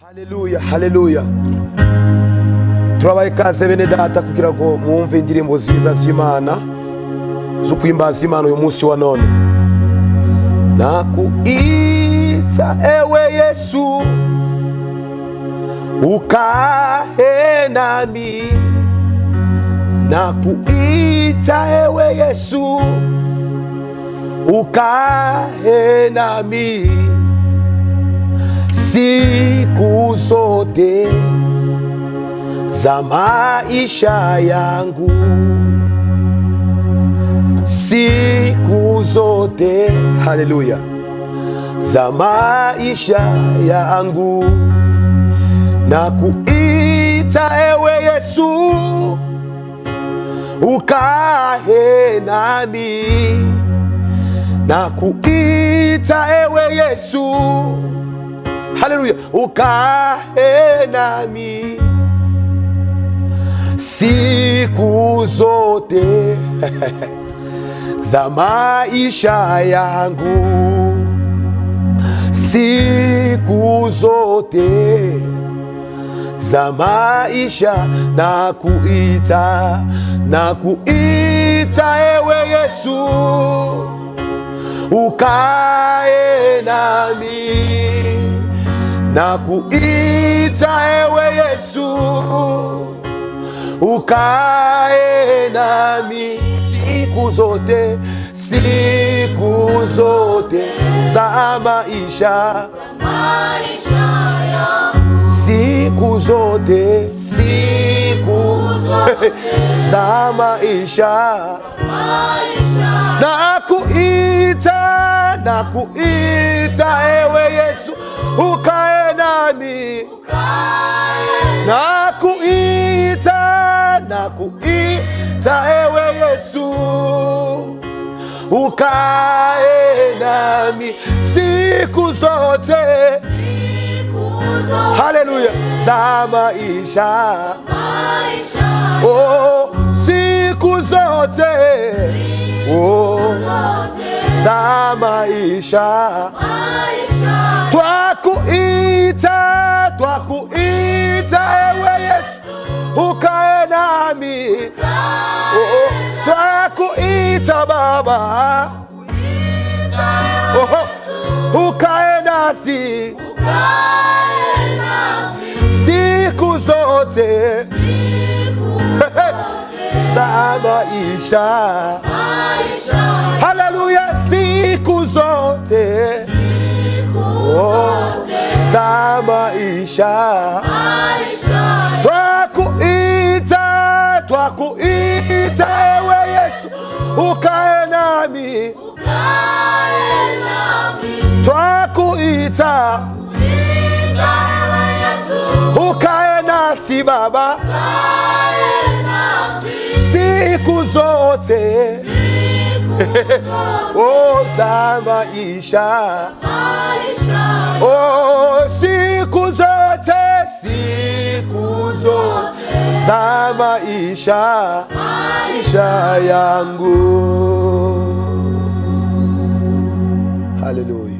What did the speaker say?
Haleluya, haleluya. Turabaye ikaze bene data kugira ngo mwumve indirimbo ziza z'Imana zo kwimbaza Imana uyu munsi wa none. Nakuita ewe Yesu, ukae nami. Nakuita ewe Yesu, ukae nami siku zote za maisha yangu, siku zote, haleluya, za maisha yangu. Nakuita ewe Yesu, ukae nami. Nakuita ewe Yesu, haleluya, ukae nami siku zote za maisha yangu, siku zote za maisha. Nakuita, nakuita ewe Yesu, ukae nami. Nakuita ewe Yesu, ukae nami siku zote, siku zote za maisha yangu, siku zote, siku zote za maisha. Nakuita, nakuita ewe Yesu, ukae nami. Nakuita, nakuita ewe Yesu, ukae nami siku zote, haleluya, za maisha. Oh, siku zote, oh, za maisha. Twakuita, twakuita ewe Yesu, ukae nami. Oh, twakuita Baba, oh, ukae nasi siku zote za maisha, haleluya, siku zote, oh, za maisha. Twakuita, twakuita ewe Yesu, ukae nami. Twakuita, ukae nasi Baba siku zote, oh, za maisha. Oh, siku zote, siku zote za maisha, maisha yangu. Haleluya.